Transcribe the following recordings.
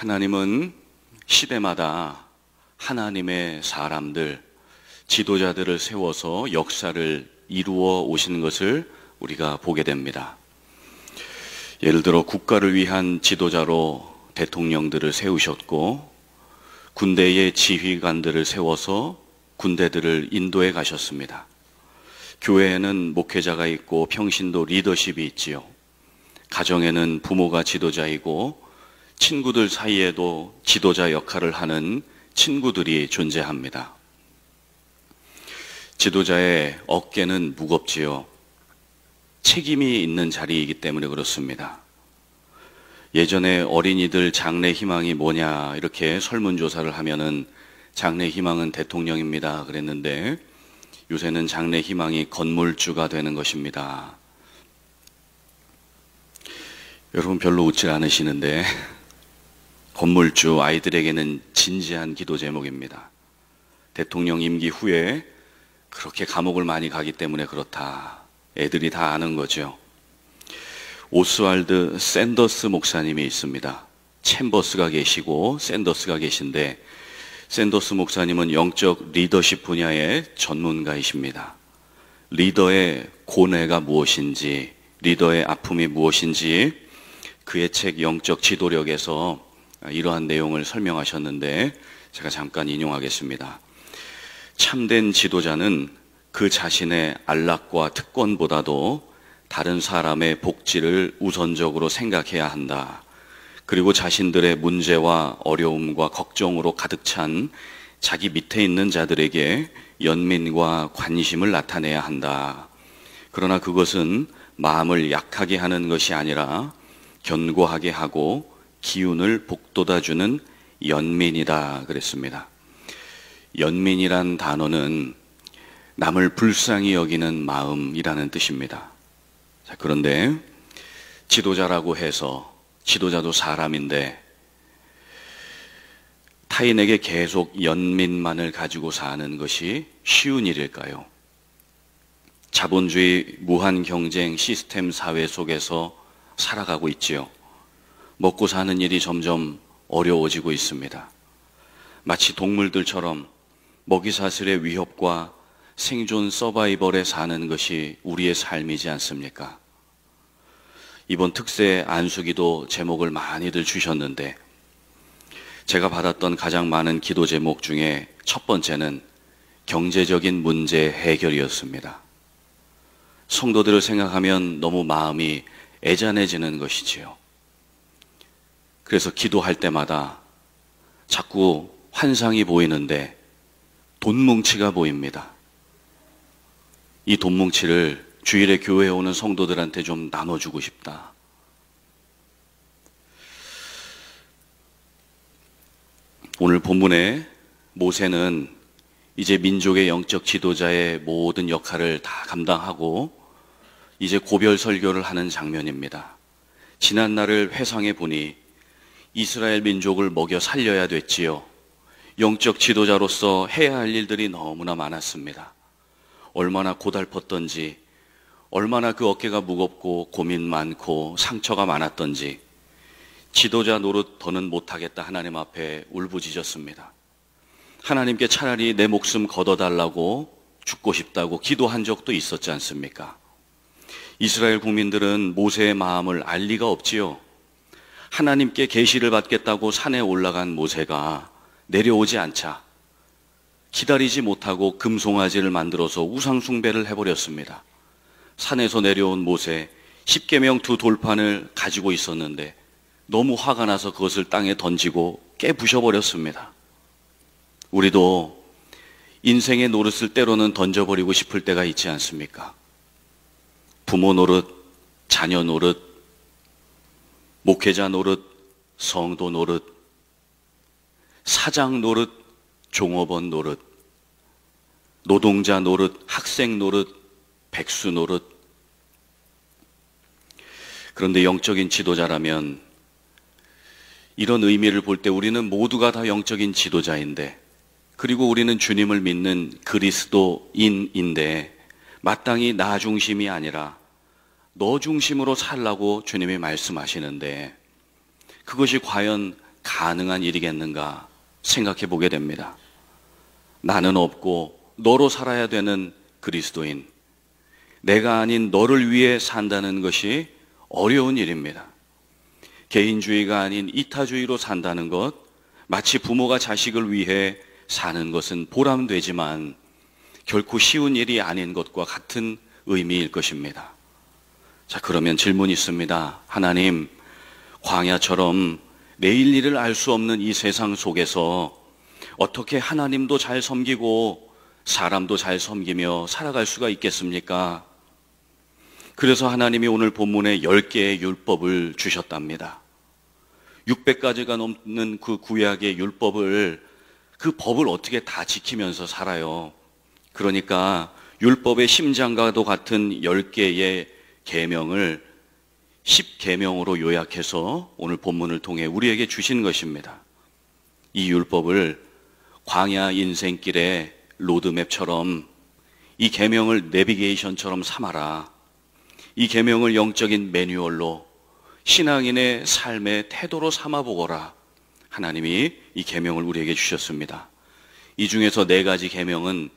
하나님은 시대마다 하나님의 사람들, 지도자들을 세워서 역사를 이루어 오시는 것을 우리가 보게 됩니다. 예를 들어 국가를 위한 지도자로 대통령들을 세우셨고, 군대의 지휘관들을 세워서 군대들을 인도해 가셨습니다. 교회에는 목회자가 있고 평신도 리더십이 있지요. 가정에는 부모가 지도자이고 친구들 사이에도 지도자 역할을 하는 친구들이 존재합니다. 지도자의 어깨는 무겁지요. 책임이 있는 자리이기 때문에 그렇습니다. 예전에 어린이들 장래 희망이 뭐냐 이렇게 설문조사를 하면은 장래 희망은 대통령입니다 그랬는데, 요새는 장래 희망이 건물주가 되는 것입니다. 여러분 별로 웃질 않으시는데 건물주 아이들에게는 진지한 기도 제목입니다. 대통령 임기 후에 그렇게 감옥을 많이 가기 때문에 그렇다. 애들이 다 아는 거죠. 오스왈드 샌더스 목사님이 있습니다. 챔버스가 계시고 샌더스가 계신데, 샌더스 목사님은 영적 리더십 분야의 전문가이십니다. 리더의 고뇌가 무엇인지, 리더의 아픔이 무엇인지 그의 책 영적 지도력에서 이러한 내용을 설명하셨는데, 제가 잠깐 인용하겠습니다. 참된 지도자는 그 자신의 안락과 특권보다도 다른 사람의 복지를 우선적으로 생각해야 한다. 그리고 자신들의 문제와 어려움과 걱정으로 가득 찬 자기 밑에 있는 자들에게 연민과 관심을 나타내야 한다. 그러나 그것은 마음을 약하게 하는 것이 아니라 견고하게 하고 기운을 북돋아주는 연민이다 그랬습니다. 연민이란 단어는 남을 불쌍히 여기는 마음이라는 뜻입니다. 자, 그런데 지도자라고 해서, 지도자도 사람인데 타인에게 계속 연민만을 가지고 사는 것이 쉬운 일일까요? 자본주의 무한 경쟁 시스템 사회 속에서 살아가고 있지요. 먹고 사는 일이 점점 어려워지고 있습니다. 마치 동물들처럼 먹이사슬의 위협과 생존 서바이벌에 사는 것이 우리의 삶이지 않습니까? 이번 특세 안수기도 제목을 많이들 주셨는데, 제가 받았던 가장 많은 기도 제목 중에 첫 번째는 경제적인 문제 해결이었습니다. 성도들을 생각하면 너무 마음이 애잔해지는 것이지요. 그래서 기도할 때마다 자꾸 환상이 보이는데 돈뭉치가 보입니다. 이 돈뭉치를 주일에 교회에 오는 성도들한테 좀 나눠주고 싶다. 오늘 본문에 모세는 이제 민족의 영적 지도자의 모든 역할을 다 감당하고 이제 고별 설교를 하는 장면입니다. 지난 날을 회상해 보니 이스라엘 민족을 먹여 살려야 됐지요. 영적 지도자로서 해야 할 일들이 너무나 많았습니다. 얼마나 고달팠던지, 얼마나 그 어깨가 무겁고 고민 많고 상처가 많았던지, 지도자 노릇 더는 못하겠다 하나님 앞에 울부짖었습니다. 하나님께 차라리 내 목숨 걷어달라고, 죽고 싶다고 기도한 적도 있었지 않습니까? 이스라엘 국민들은 모세의 마음을 알 리가 없지요. 하나님께 계시를 받겠다고 산에 올라간 모세가 내려오지 않자 기다리지 못하고 금송아지를 만들어서 우상숭배를 해버렸습니다. 산에서 내려온 모세, 십계명 두 돌판을 가지고 있었는데 너무 화가 나서 그것을 땅에 던지고 깨부셔버렸습니다. 우리도 인생의 노릇을 때로는 던져버리고 싶을 때가 있지 않습니까? 부모 노릇, 자녀 노릇, 목회자 노릇, 성도 노릇, 사장 노릇, 종업원 노릇, 노동자 노릇, 학생 노릇, 백수 노릇. 그런데 영적인 지도자라면 이런 의미를 볼 때 우리는 모두가 다 영적인 지도자인데, 그리고 우리는 주님을 믿는 그리스도인인데 마땅히 나 중심이 아니라 너 중심으로 살라고 주님이 말씀하시는데, 그것이 과연 가능한 일이겠는가 생각해 보게 됩니다. 나는 없고 너로 살아야 되는 그리스도인, 내가 아닌 너를 위해 산다는 것이 어려운 일입니다. 개인주의가 아닌 이타주의로 산다는 것, 마치 부모가 자식을 위해 사는 것은 보람되지만 결코 쉬운 일이 아닌 것과 같은 의미일 것입니다. 자, 그러면 질문이 있습니다. 하나님, 광야처럼 내일 일을 알 수 없는 이 세상 속에서 어떻게 하나님도 잘 섬기고 사람도 잘 섬기며 살아갈 수가 있겠습니까? 그래서 하나님이 오늘 본문에 10개의 율법을 주셨답니다. 600가지가 넘는 그 구약의 율법을, 그 법을 어떻게 다 지키면서 살아요. 그러니까 율법의 심장과도 같은 10개의 계명을 10계명으로 요약해서 오늘 본문을 통해 우리에게 주신 것입니다. 이 율법을 광야 인생길의 로드맵처럼, 이 계명을 내비게이션처럼 삼아라. 이 계명을 영적인 매뉴얼로, 신앙인의 삶의 태도로 삼아보거라. 하나님이 이 계명을 우리에게 주셨습니다. 이 중에서 4가지 계명은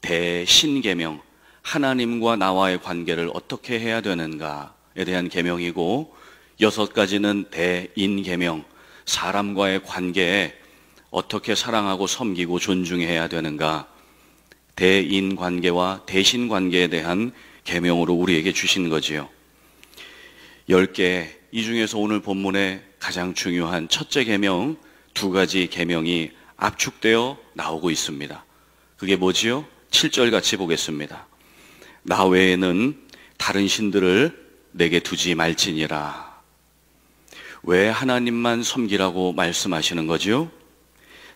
대신계명, 하나님과 나와의 관계를 어떻게 해야 되는가에 대한 계명이고, 6가지는 대인계명, 사람과의 관계에 어떻게 사랑하고 섬기고 존중해야 되는가, 대인관계와 대신관계에 대한 계명으로 우리에게 주신 거지요. 10개, 이 중에서 오늘 본문에 가장 중요한 첫째 계명, 2가지 계명이 압축되어 나오고 있습니다. 그게 뭐지요? 7절 같이 보겠습니다. 나 외에는 다른 신들을 내게 두지 말지니라. 왜 하나님만 섬기라고 말씀하시는 거지요?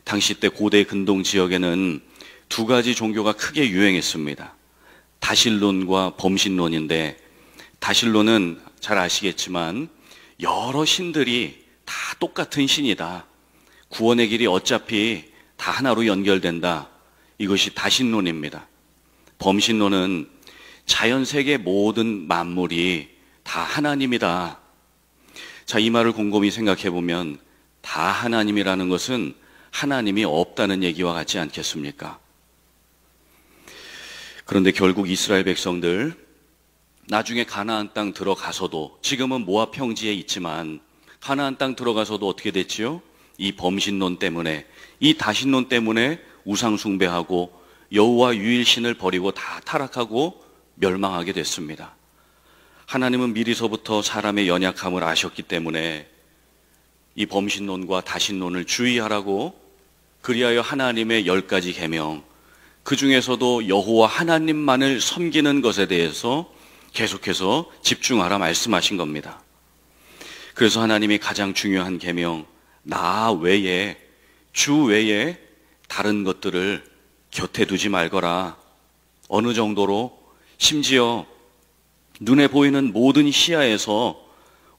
당시 때 고대 근동 지역에는 2가지 종교가 크게 유행했습니다. 다신론과 범신론인데, 다신론은 잘 아시겠지만 여러 신들이 다 똑같은 신이다. 구원의 길이 어차피 다 하나로 연결된다. 이것이 다신론입니다. 범신론은 자연세계 모든 만물이 다 하나님이다. 자, 이 말을 곰곰이 생각해 보면 다 하나님이라는 것은 하나님이 없다는 얘기와 같지 않겠습니까? 그런데 결국 이스라엘 백성들, 나중에 가나안 땅 들어가서도, 지금은 모압 평지에 있지만 가나안 땅 들어가서도 어떻게 됐지요? 이 범신론 때문에, 이 다신론 때문에 우상 숭배하고 여호와 유일신을 버리고 다 타락하고 멸망하게 됐습니다. 하나님은 미리서부터 사람의 연약함을 아셨기 때문에 이 범신론과 다신론을 주의하라고, 그리하여 하나님의 10가지 계명, 그 중에서도 여호와 하나님만을 섬기는 것에 대해서 계속해서 집중하라 말씀하신 겁니다. 그래서 하나님이 가장 중요한 계명, 나 외에, 주 외에 다른 것들을 곁에 두지 말거라. 어느 정도로? 심지어 눈에 보이는 모든 시야에서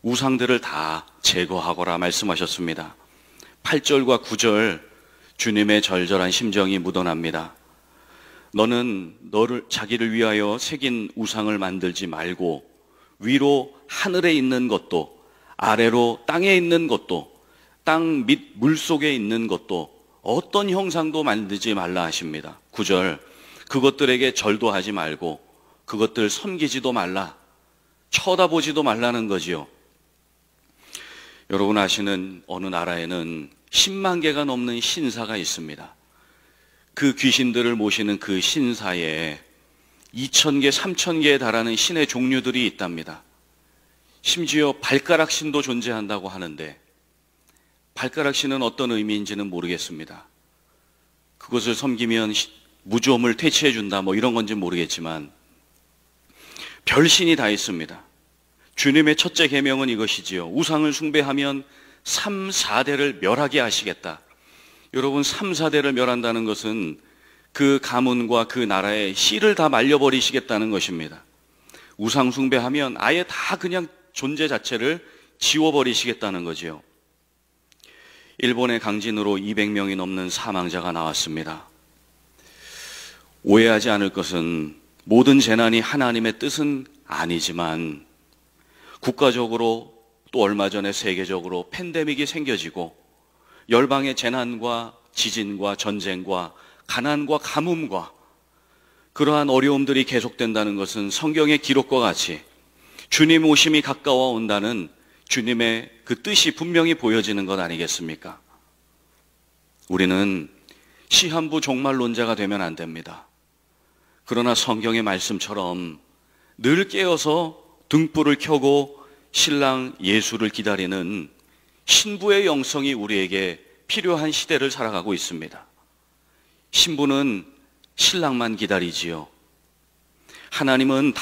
우상들을 다 제거하거라 말씀하셨습니다. 8절과 9절, 주님의 절절한 심정이 묻어납니다. 너는 자기를 위하여 새긴 우상을 만들지 말고, 위로 하늘에 있는 것도, 아래로 땅에 있는 것도, 땅 밑 물속에 있는 것도 어떤 형상도 만들지 말라 하십니다. 9절, 그것들에게 절도 하지 말고 그것들 섬기지도 말라, 쳐다보지도 말라는 거지요. 여러분 아시는 어느 나라에는 10만 개가 넘는 신사가 있습니다. 그 귀신들을 모시는 그 신사에 2,000개, 3,000개에 달하는 신의 종류들이 있답니다. 심지어 발가락 신도 존재한다고 하는데, 발가락 신은 어떤 의미인지는 모르겠습니다. 그것을 섬기면 무좀을 퇴치해 준다, 뭐 이런 건지 모르겠지만 별신이 다 있습니다. 주님의 첫째 계명은 이것이지요. 우상을 숭배하면 3, 4대를 멸하게 하시겠다. 여러분, 3, 4대를 멸한다는 것은 그 가문과 그 나라의 씨를 다 말려버리시겠다는 것입니다. 우상 숭배하면 아예 다 그냥 존재 자체를 지워버리시겠다는 거지요. 일본의 강진으로 200명이 넘는 사망자가 나왔습니다. 오해하지 않을 것은, 모든 재난이 하나님의 뜻은 아니지만 국가적으로 또 얼마 전에 세계적으로 팬데믹이 생겨지고 열방의 재난과 지진과 전쟁과 가난과 가뭄과 그러한 어려움들이 계속된다는 것은 성경의 기록과 같이 주님 오심이 가까워 온다는 주님의 그 뜻이 분명히 보여지는 것 아니겠습니까? 우리는 시한부 종말론자가 되면 안 됩니다. 그러나 성경의 말씀처럼 늘 깨어서 등불을 켜고 신랑 예수를 기다리는 신부의 영성이 우리에게 필요한 시대를 살아가고 있습니다. 신부는 신랑만 기다리지요. 하나님은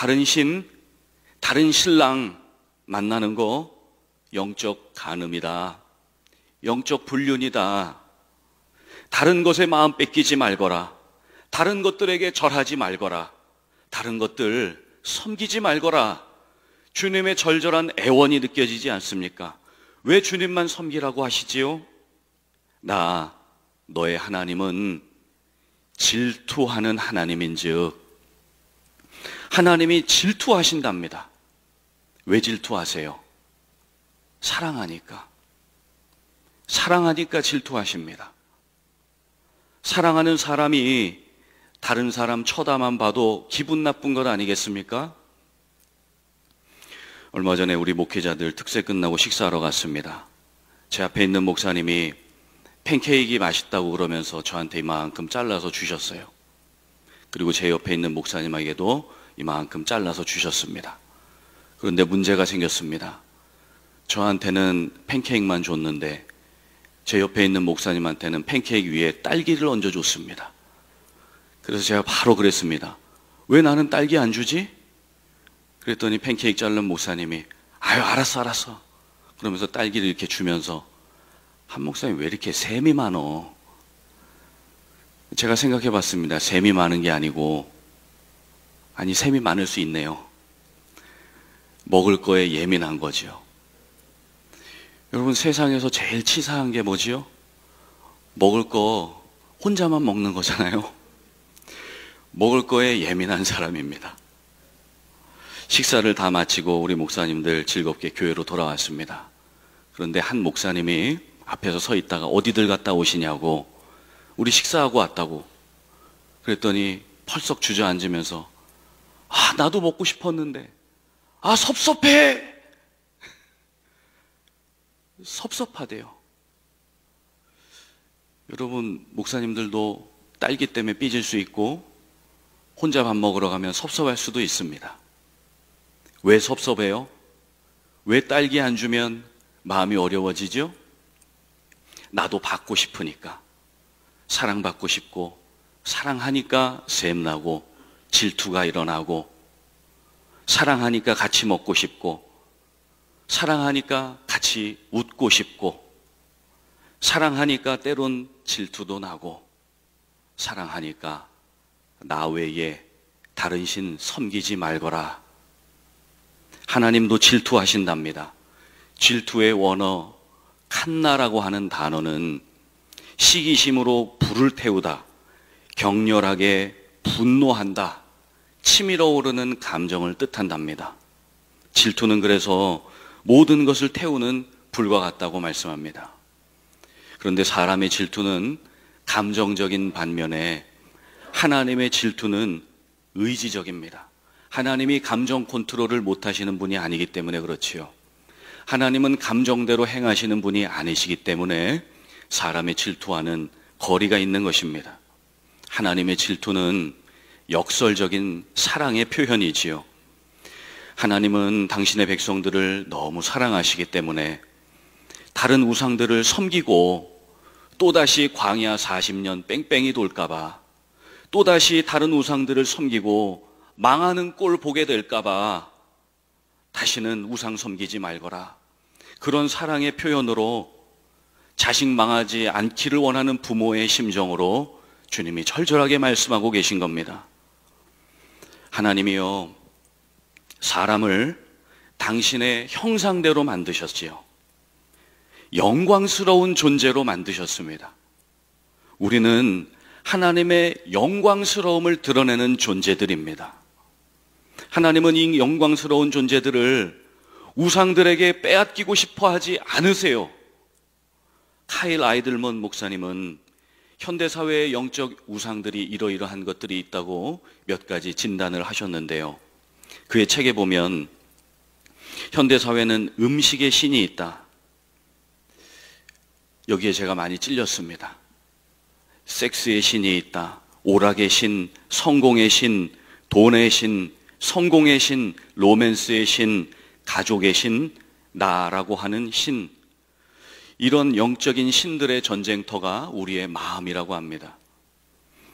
다른 신랑 만나는 거 영적 간음이다. 영적 불륜이다. 다른 것에 마음 뺏기지 말거라. 다른 것들에게 절하지 말거라. 다른 것들 섬기지 말거라. 주님의 절절한 애원이 느껴지지 않습니까? 왜 주님만 섬기라고 하시지요? 너의 하나님은 질투하는 하나님인즉 하나님이 질투하신답니다. 왜 질투하세요? 사랑하니까 질투하십니다. 사랑하는 사람이 다른 사람 쳐다만 봐도 기분 나쁜 것 아니겠습니까? 얼마 전에 우리 목회자들 특세 끝나고 식사하러 갔습니다. 제 앞에 있는 목사님이 팬케이크 맛있다고 그러면서 저한테 이만큼 잘라서 주셨어요. 그리고 제 옆에 있는 목사님에게도 이만큼 잘라서 주셨습니다. 그런데 문제가 생겼습니다. 저한테는 팬케이크만 줬는데 제 옆에 있는 목사님한테는 팬케이크 위에 딸기를 얹어줬습니다. 그래서 제가 바로 그랬습니다. 왜 나는 딸기 안 주지? 그랬더니 팬케이크 자른 목사님이 알았어 그러면서 딸기를 이렇게 주면서 한 목사님 왜 이렇게 셈이 많어? 제가 생각해 봤습니다. 셈이 많은 게 아니고 셈이 많을 수 있네요. 먹을 거에 예민한 거지요. 여러분 세상에서 제일 치사한 게 뭐지요? 먹을 거 혼자만 먹는 거잖아요. 먹을 거에 예민한 사람입니다. 식사를 다 마치고 우리 목사님들 즐겁게 교회로 돌아왔습니다. 그런데 한 목사님이 앞에서 서 있다가 어디들 갔다 오시냐고, 우리 식사하고 왔다고. 그랬더니 펄썩 주저앉으면서 나도 먹고 싶었는데 섭섭해. 섭섭하대요. 여러분 목사님들도 딸기 때문에 삐질 수 있고 혼자 밥 먹으러 가면 섭섭할 수도 있습니다. 왜 섭섭해요? 왜 딸기 안 주면 마음이 어려워지죠? 나도 받고 싶으니까, 사랑받고 싶고, 사랑하니까 샘나고 질투가 일어나고, 사랑하니까 같이 먹고 싶고, 사랑하니까 같이 웃고 싶고, 사랑하니까 때론 질투도 나고, 사랑하니까 나 외에 다른 신 섬기지 말거라. 하나님도 질투하신답니다. 질투의 원어 칸나라고 하는 단어는 시기심으로 불을 태우다, 격렬하게 분노한다, 치밀어 오르는 감정을 뜻한답니다. 질투는 그래서 모든 것을 태우는 불과 같다고 말씀합니다. 그런데 사람의 질투는 감정적인 반면에 하나님의 질투는 의지적입니다. 하나님이 감정 컨트롤을 못하시는 분이 아니기 때문에 그렇지요. 하나님은 감정대로 행하시는 분이 아니시기 때문에 사람의 질투와는 거리가 있는 것입니다. 하나님의 질투는 역설적인 사랑의 표현이지요. 하나님은 당신의 백성들을 너무 사랑하시기 때문에 다른 우상들을 섬기고 또다시 광야 40년 뺑뺑이 돌까봐, 또다시 다른 우상들을 섬기고 망하는 꼴 보게 될까봐 다시는 우상 섬기지 말거라. 그런 사랑의 표현으로 자식 망하지 않기를 원하는 부모의 심정으로 주님이 절절하게 말씀하고 계신 겁니다. 하나님이요, 사람을 당신의 형상대로 만드셨지요. 영광스러운 존재로 만드셨습니다. 우리는 하나님의 영광스러움을 드러내는 존재들입니다. 하나님은 이 영광스러운 존재들을 우상들에게 빼앗기고 싶어 하지 않으세요. 카일 아이들먼 목사님은 현대사회의 영적 우상들이 이러이러한 것들이 있다고 몇 가지 진단을 하셨는데요. 그의 책에 보면 현대사회는 음식의 신이 있다. 여기에 제가 많이 찔렸습니다. 섹스의 신이 있다. 오락의 신, 성공의 신, 돈의 신, 성공의 신, 로맨스의 신, 가족의 신, 나라고 하는 신. 이런 영적인 신들의 전쟁터가 우리의 마음이라고 합니다.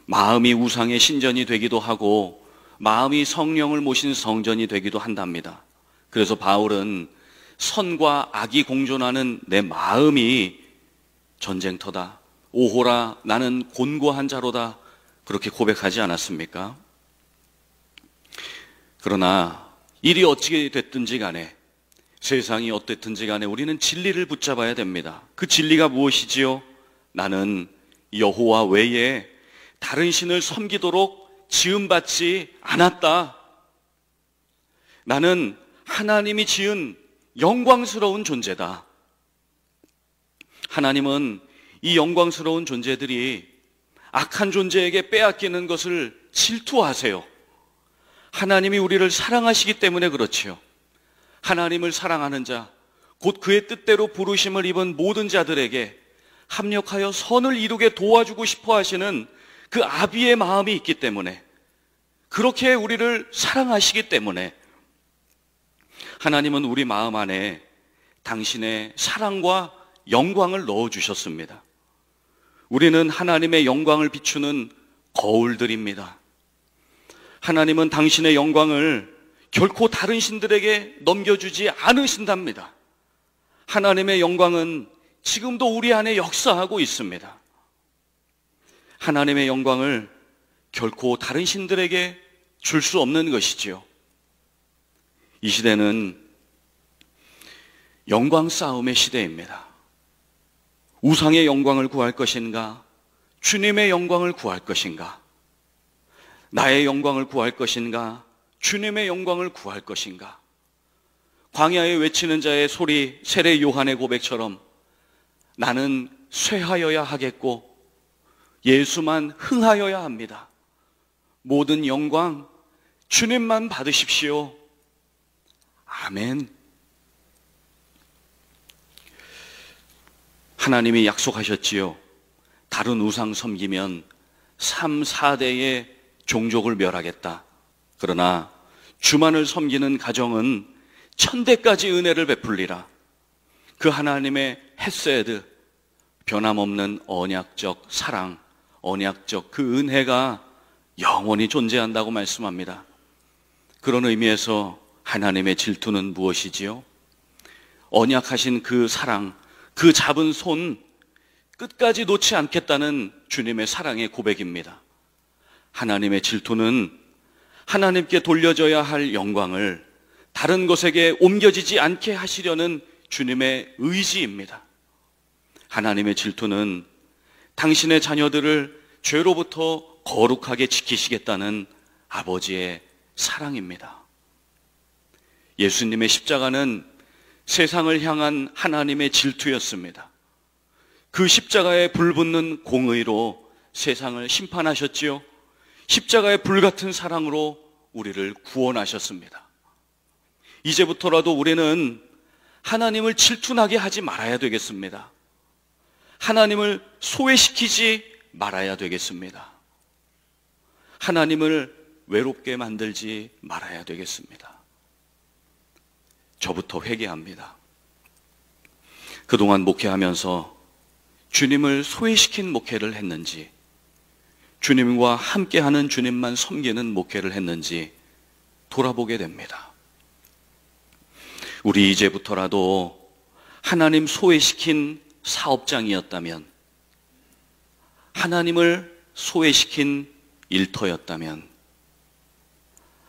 마음이 우상의 신전이 되기도 하고 마음이 성령을 모신 성전이 되기도 한답니다. 그래서 바울은 선과 악이 공존하는 내 마음이 전쟁터다. 오호라 나는 곤고한 자로다. 그렇게 고백하지 않았습니까? 그러나 일이 어찌 됐든지 간에 세상이 어땠든지 간에 우리는 진리를 붙잡아야 됩니다. 그 진리가 무엇이지요? 나는 여호와 외에 다른 신을 섬기도록 지음받지 않았다. 나는 하나님이 지은 영광스러운 존재다. 하나님은 이 영광스러운 존재들이 악한 존재에게 빼앗기는 것을 질투하세요. 하나님이 우리를 사랑하시기 때문에 그렇지요. 하나님을 사랑하는 자, 곧 그의 뜻대로 부르심을 입은 모든 자들에게 합력하여 선을 이루게 도와주고 싶어 하시는 그 아비의 마음이 있기 때문에, 그렇게 우리를 사랑하시기 때문에 하나님은 우리 마음 안에 당신의 사랑과 영광을 넣어주셨습니다. 우리는 하나님의 영광을 비추는 거울들입니다. 하나님은 당신의 영광을 결코 다른 신들에게 넘겨주지 않으신답니다. 하나님의 영광은 지금도 우리 안에 역사하고 있습니다. 하나님의 영광을 결코 다른 신들에게 줄 수 없는 것이지요. 이 시대는 영광 싸움의 시대입니다. 우상의 영광을 구할 것인가? 주님의 영광을 구할 것인가? 나의 영광을 구할 것인가? 주님의 영광을 구할 것인가? 광야에 외치는 자의 소리, 세례 요한의 고백처럼 나는 쇠하여야 하겠고 예수만 흥하여야 합니다. 모든 영광 주님만 받으십시오. 아멘. 하나님이 약속하셨지요. 다른 우상 섬기면 3, 4대의 종족을 멸하겠다. 그러나 주만을 섬기는 가정은 1000대까지 은혜를 베풀리라. 그 하나님의 헤세드, 변함없는 언약적 사랑, 언약적 그 은혜가 영원히 존재한다고 말씀합니다. 그런 의미에서 하나님의 질투는 무엇이지요? 언약하신 그 사랑, 그 잡은 손 끝까지 놓지 않겠다는 주님의 사랑의 고백입니다. 하나님의 질투는 하나님께 돌려져야 할 영광을 다른 것에게 옮겨지지 않게 하시려는 주님의 의지입니다. 하나님의 질투는 당신의 자녀들을 죄로부터 거룩하게 지키시겠다는 아버지의 사랑입니다. 예수님의 십자가는 세상을 향한 하나님의 질투였습니다. 그 십자가에 불붙는 공의로 세상을 심판하셨지요. 십자가의 불같은 사랑으로 우리를 구원하셨습니다. 이제부터라도 우리는 하나님을 질투나게 하지 말아야 되겠습니다. 하나님을 소외시키지 말아야 되겠습니다. 하나님을 외롭게 만들지 말아야 되겠습니다. 저부터 회개합니다. 그동안 목회하면서 주님을 소외시킨 목회를 했는지, 주님과 함께하는 주님만 섬기는 목회를 했는지 돌아보게 됩니다. 우리 이제부터라도 하나님 소외시킨 사업장이었다면, 하나님을 소외시킨 일터였다면,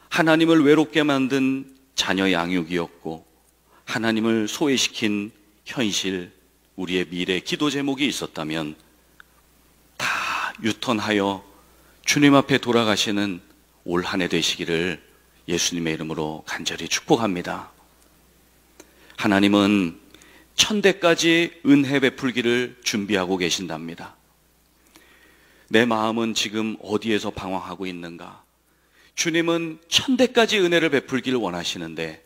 하나님을 외롭게 만든 자녀 양육이었고, 하나님을 소외시킨 현실, 우리의 미래 기도 제목이 있었다면 다 유턴하여 주님 앞에 돌아가시는 올 한 해 되시기를 예수님의 이름으로 간절히 축복합니다. 하나님은 1000대까지 은혜 베풀기를 준비하고 계신답니다. 내 마음은 지금 어디에서 방황하고 있는가? 주님은 1000대까지 은혜를 베풀기를 원하시는데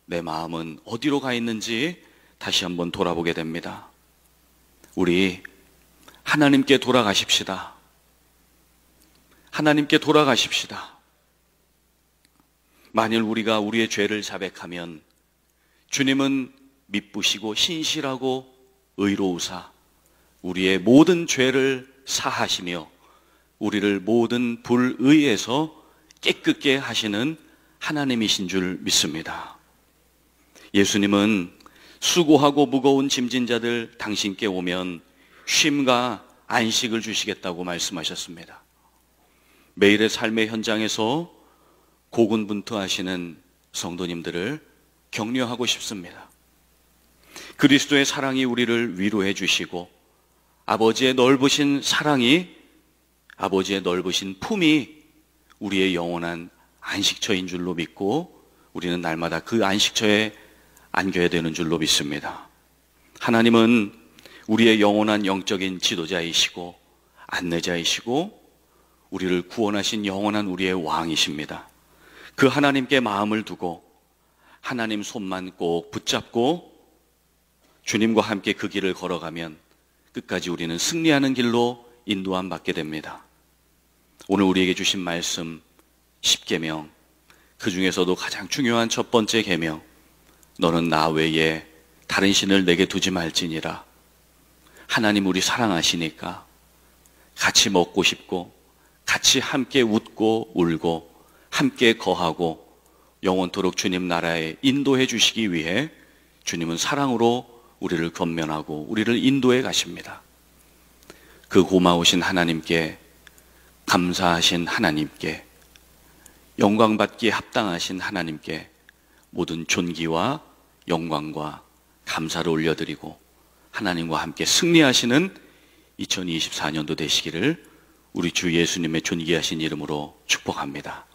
내 마음은 어디로 가 있는지 다시 한번 돌아보게 됩니다. 우리 하나님께 돌아가십시다. 하나님께 돌아가십시다. 만일 우리가 우리의 죄를 자백하면 주님은 미쁘시고 신실하고 의로우사 우리의 모든 죄를 사하시며 우리를 모든 불의에서 깨끗게 하시는 하나님이신 줄 믿습니다. 예수님은 수고하고 무거운 짐진 자들 당신께 오면 쉼과 안식을 주시겠다고 말씀하셨습니다. 매일의 삶의 현장에서 고군분투하시는 성도님들을 격려하고 싶습니다. 그리스도의 사랑이 우리를 위로해 주시고 아버지의 넓으신 사랑이, 아버지의 넓으신 품이 우리의 영원한 안식처인 줄로 믿고 우리는 날마다 그 안식처에 안겨야 되는 줄로 믿습니다. 하나님은 우리의 영원한 영적인 지도자이시고 안내자이시고 우리를 구원하신 영원한 우리의 왕이십니다. 그 하나님께 마음을 두고 하나님 손만 꼭 붙잡고 주님과 함께 그 길을 걸어가면 끝까지 우리는 승리하는 길로 인도함 받게 됩니다. 오늘 우리에게 주신 말씀 10계명, 그 중에서도 가장 중요한 첫 번째 계명, 너는 나 외에 다른 신을 내게 두지 말지니라. 하나님 우리 사랑하시니까 같이 먹고 싶고 같이 함께 웃고 울고 함께 거하고 영원토록 주님 나라에 인도해 주시기 위해 주님은 사랑으로 우리를 권면하고 우리를 인도해 가십니다. 그 고마우신 하나님께, 감사하신 하나님께, 영광받기에 합당하신 하나님께 모든 존귀와 영광과 감사를 올려드리고 하나님과 함께 승리하시는 2024년도 되시기를 우리 주 예수님의 존귀하신 이름으로 축복합니다.